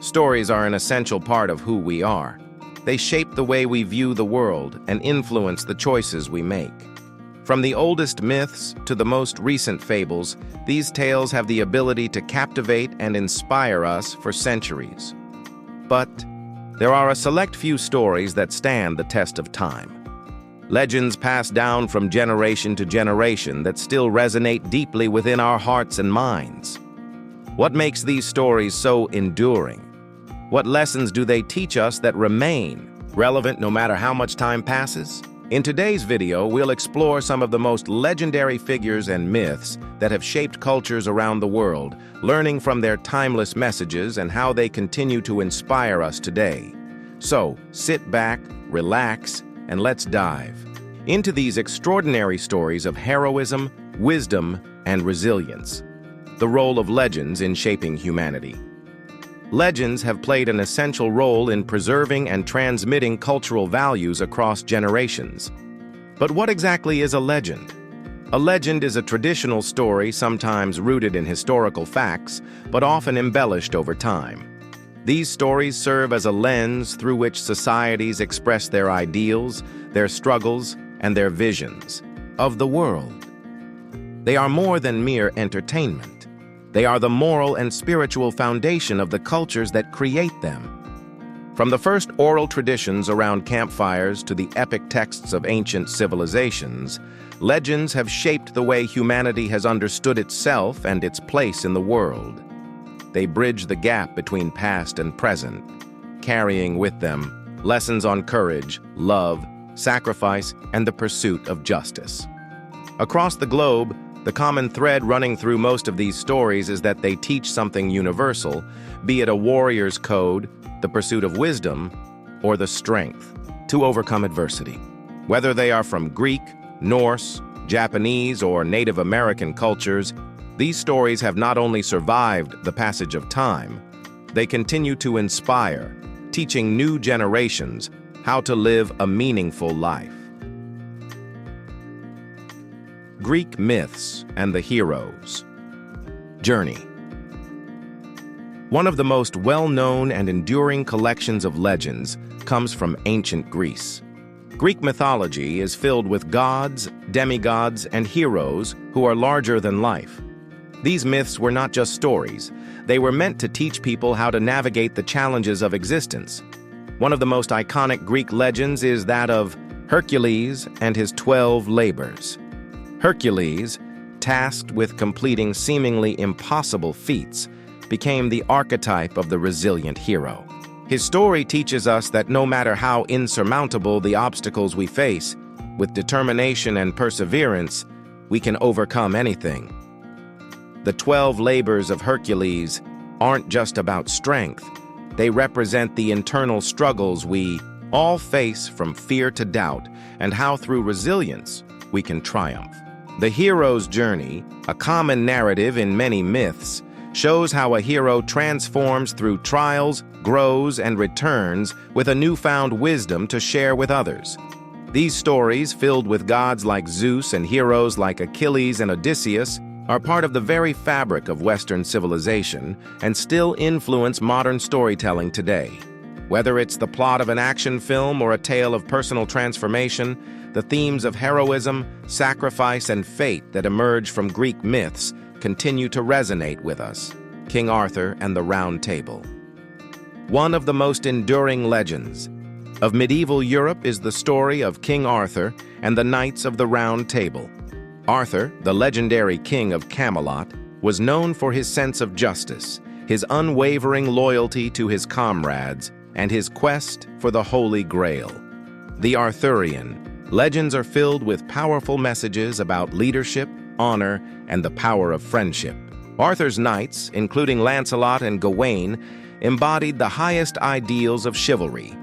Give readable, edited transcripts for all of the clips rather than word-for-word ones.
Stories are an essential part of who we are. They shape the way we view the world and influence the choices we make. From the oldest myths to the most recent fables, these tales have the ability to captivate and inspire us for centuries. But there are a select few stories that stand the test of time. Legends passed down from generation to generation that still resonate deeply within our hearts and minds. What makes these stories so enduring? What lessons do they teach us that remain relevant no matter how much time passes? In today's video, we'll explore some of the most legendary figures and myths that have shaped cultures around the world, learning from their timeless messages and how they continue to inspire us today. So, sit back, relax, and let's dive into these extraordinary stories of heroism, wisdom, and resilience. The role of legends in shaping humanity. Legends have played an essential role in preserving and transmitting cultural values across generations. But what exactly is a legend? A legend is a traditional story sometimes rooted in historical facts, but often embellished over time. These stories serve as a lens through which societies express their ideals, their struggles, and their visions of the world. They are more than mere entertainment. They are the moral and spiritual foundation of the cultures that create them. From the first oral traditions around campfires to the epic texts of ancient civilizations, legends have shaped the way humanity has understood itself and its place in the world. They bridge the gap between past and present, carrying with them lessons on courage, love, sacrifice, and the pursuit of justice. Across the globe, the common thread running through most of these stories is that they teach something universal, be it a warrior's code, the pursuit of wisdom, or the strength to overcome adversity. Whether they are from Greek, Norse, Japanese, or Native American cultures, these stories have not only survived the passage of time, they continue to inspire, teaching new generations how to live a meaningful life. Greek myths and the heroes. Journey. One of the most well-known and enduring collections of legends comes from ancient Greece. Greek mythology is filled with gods, demigods, and heroes who are larger than life. These myths were not just stories. They were meant to teach people how to navigate the challenges of existence. One of the most iconic Greek legends is that of Hercules and his 12 labors. Hercules, tasked with completing seemingly impossible feats, became the archetype of the resilient hero. His story teaches us that no matter how insurmountable the obstacles we face, with determination and perseverance, we can overcome anything. The 12 labors of Hercules aren't just about strength. They represent the internal struggles we all face, from fear to doubt, and how through resilience we can triumph. The hero's journey, a common narrative in many myths, shows how a hero transforms through trials, grows, and returns with a newfound wisdom to share with others. These stories, filled with gods like Zeus and heroes like Achilles and Odysseus, are part of the very fabric of Western civilization and still influence modern storytelling today. Whether it's the plot of an action film or a tale of personal transformation, the themes of heroism, sacrifice, and fate that emerge from Greek myths continue to resonate with us. King Arthur and the Round Table. One of the most enduring legends of medieval Europe is the story of King Arthur and the Knights of the Round Table. Arthur, the legendary king of Camelot, was known for his sense of justice, his unwavering loyalty to his comrades, and his quest for the Holy Grail. The Arthurian. Legends are filled with powerful messages about leadership, honor, and the power of friendship. Arthur's knights, including Lancelot and Gawain, embodied the highest ideals of chivalry.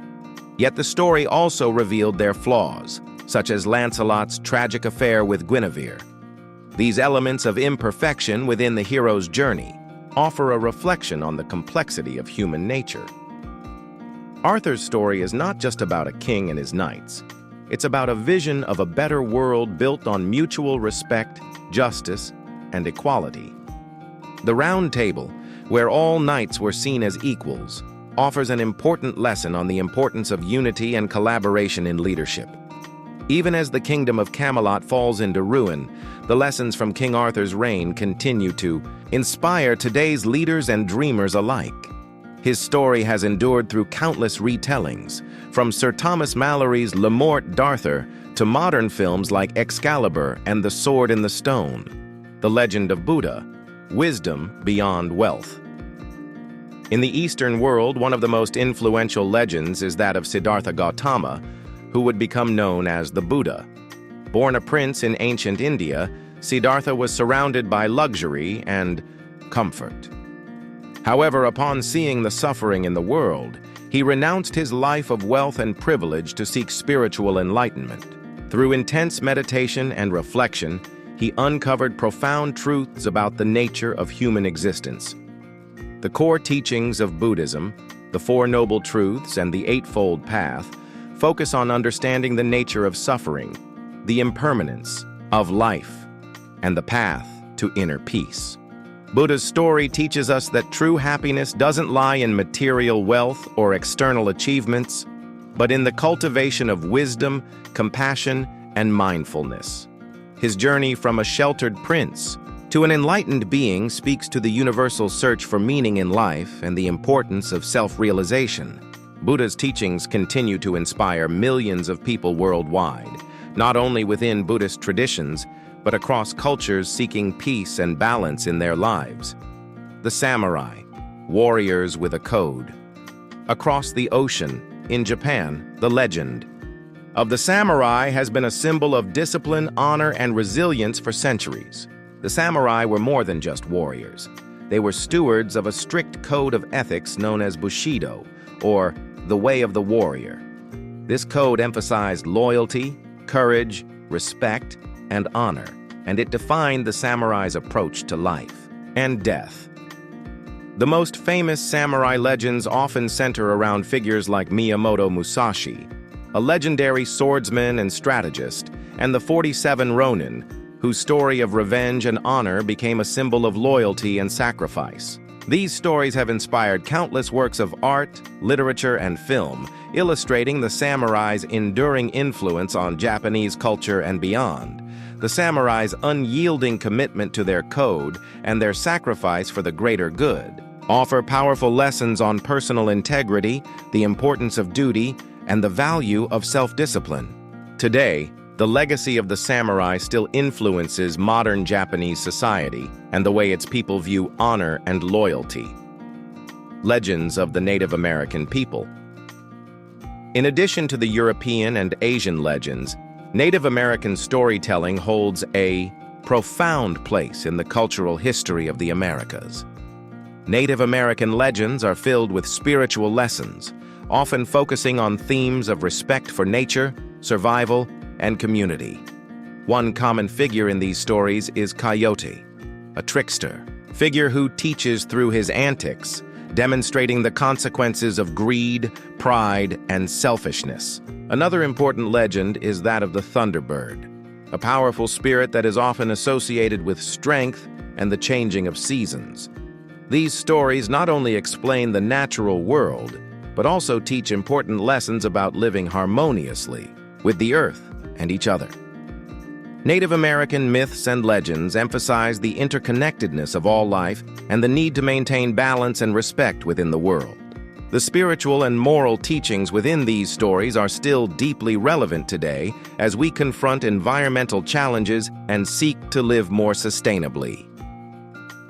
Yet the story also revealed their flaws, such as Lancelot's tragic affair with Guinevere. These elements of imperfection within the hero's journey offer a reflection on the complexity of human nature. Arthur's story is not just about a king and his knights. It's about a vision of a better world built on mutual respect, justice, and equality. The Round Table, where all knights were seen as equals, offers an important lesson on the importance of unity and collaboration in leadership. Even as the kingdom of Camelot falls into ruin, the lessons from King Arthur's reign continue to inspire today's leaders and dreamers alike. His story has endured through countless retellings, from Sir Thomas Malory's Le Morte d'Arthur to modern films like Excalibur and The Sword in the Stone. The legend of Buddha, wisdom beyond wealth. In the Eastern world, one of the most influential legends is that of Siddhartha Gautama, who would become known as the Buddha. Born a prince in ancient India, Siddhartha was surrounded by luxury and comfort. However, upon seeing the suffering in the world, he renounced his life of wealth and privilege to seek spiritual enlightenment. Through intense meditation and reflection, he uncovered profound truths about the nature of human existence. The core teachings of Buddhism, the Four Noble Truths and the Eightfold Path, focus on understanding the nature of suffering, the impermanence of life, and the path to inner peace. Buddha's story teaches us that true happiness doesn't lie in material wealth or external achievements, but in the cultivation of wisdom, compassion, and mindfulness. His journey from a sheltered prince to an enlightened being speaks to the universal search for meaning in life and the importance of self-realization. Buddha's teachings continue to inspire millions of people worldwide, not only within Buddhist traditions, but across cultures seeking peace and balance in their lives. The samurai, warriors with a code. Across the ocean, in Japan, the legend of the samurai has been a symbol of discipline, honor, and resilience for centuries. The samurai were more than just warriors. They were stewards of a strict code of ethics known as Bushido, or the way of the warrior. This code emphasized loyalty, courage, respect, and honor, and it defined the samurai's approach to life and death. The most famous samurai legends often center around figures like Miyamoto Musashi, a legendary swordsman and strategist, and the 47 Ronin, whose story of revenge and honor became a symbol of loyalty and sacrifice. These stories have inspired countless works of art, literature, and film, illustrating the samurai's enduring influence on Japanese culture and beyond. The samurai's unyielding commitment to their code and their sacrifice for the greater good offer powerful lessons on personal integrity, the importance of duty, and the value of self-discipline. Today, the legacy of the samurai still influences modern Japanese society and the way its people view honor and loyalty. Legends of the Native American people. In addition to the European and Asian legends, Native American storytelling holds a profound place in the cultural history of the Americas. Native American legends are filled with spiritual lessons, often focusing on themes of respect for nature, survival, and community. One common figure in these stories is Coyote, a trickster, figure who teaches through his antics, demonstrating the consequences of greed, pride, and selfishness. Another important legend is that of the Thunderbird, a powerful spirit that is often associated with strength and the changing of seasons. These stories not only explain the natural world, but also teach important lessons about living harmoniously with the earth and each other. Native American myths and legends emphasize the interconnectedness of all life and the need to maintain balance and respect within the world. The spiritual and moral teachings within these stories are still deeply relevant today as we confront environmental challenges and seek to live more sustainably.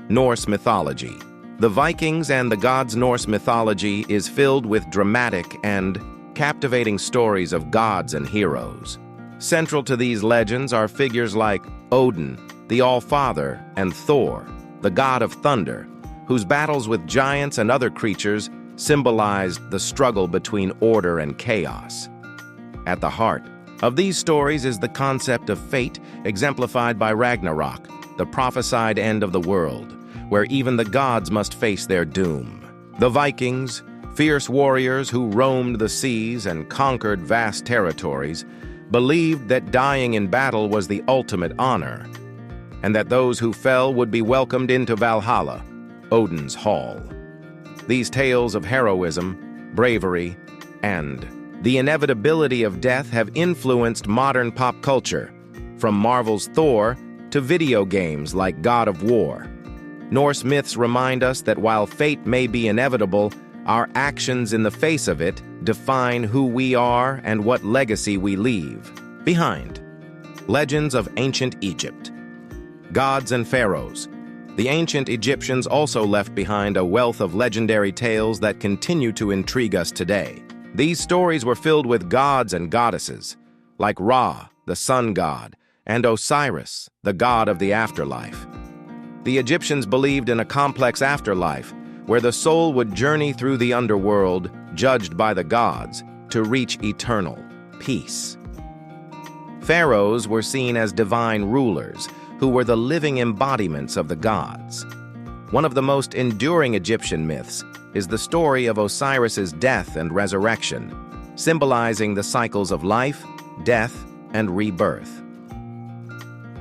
Norse mythology. The Vikings and the gods' Norse mythology is filled with dramatic and captivating stories of gods and heroes. Central to these legends are figures like Odin, the All-Father, and Thor, the god of thunder, whose battles with giants and other creatures symbolized the struggle between order and chaos. At the heart of these stories is the concept of fate, exemplified by Ragnarok, the prophesied end of the world, where even the gods must face their doom. The Vikings, fierce warriors who roamed the seas and conquered vast territories, believed that dying in battle was the ultimate honor, and that those who fell would be welcomed into Valhalla, Odin's hall. These tales of heroism, bravery, and the inevitability of death have influenced modern pop culture, from Marvel's Thor to video games like God of War. Norse myths remind us that while fate may be inevitable, our actions in the face of it define who we are and what legacy we leave behind. Legends of Ancient Egypt. Gods and Pharaohs. The ancient Egyptians also left behind a wealth of legendary tales that continue to intrigue us today. These stories were filled with gods and goddesses, like Ra, the sun god, and Osiris, the god of the afterlife. The Egyptians believed in a complex afterlife, where the soul would journey through the underworld, judged by the gods, to reach eternal peace. Pharaohs were seen as divine rulers, who were the living embodiments of the gods. One of the most enduring Egyptian myths is the story of Osiris's death and resurrection, symbolizing the cycles of life, death, and rebirth.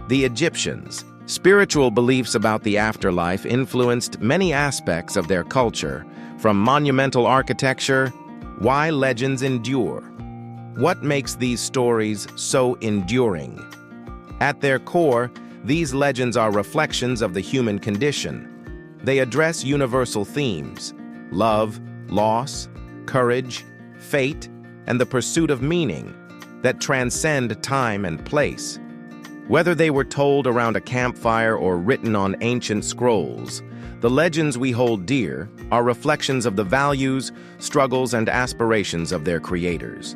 The Egyptians' spiritual beliefs about the afterlife influenced many aspects of their culture, from monumental architecture. Why legends endure? What makes these stories so enduring? At their core, these legends are reflections of the human condition. They address universal themes: love, loss, courage, fate, and the pursuit of meaning that transcend time and place. Whether they were told around a campfire or written on ancient scrolls, the legends we hold dear are reflections of the values, struggles, and aspirations of their creators.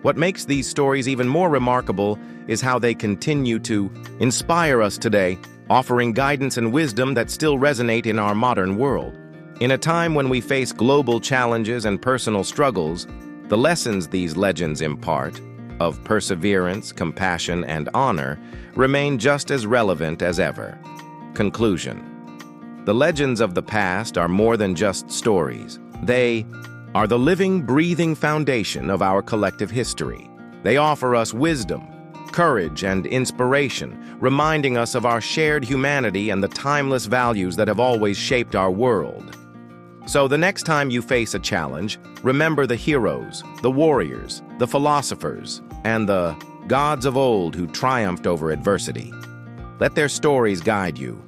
What makes these stories even more remarkable is how they continue to inspire us today, offering guidance and wisdom that still resonate in our modern world. In a time when we face global challenges and personal struggles, the lessons these legends impart, of perseverance, compassion, and honor, remain just as relevant as ever. Conclusion. The legends of the past are more than just stories. They are the living, breathing foundation of our collective history. They offer us wisdom, courage, and inspiration, reminding us of our shared humanity and the timeless values that have always shaped our world. So the next time you face a challenge, remember the heroes, the warriors, the philosophers, and the gods of old who triumphed over adversity. Let their stories guide you.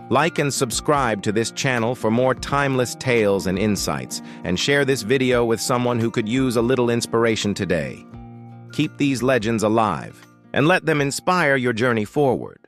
Like and subscribe to this channel for more timeless tales and insights, and share this video with someone who could use a little inspiration today. Keep these legends alive, and let them inspire your journey forward.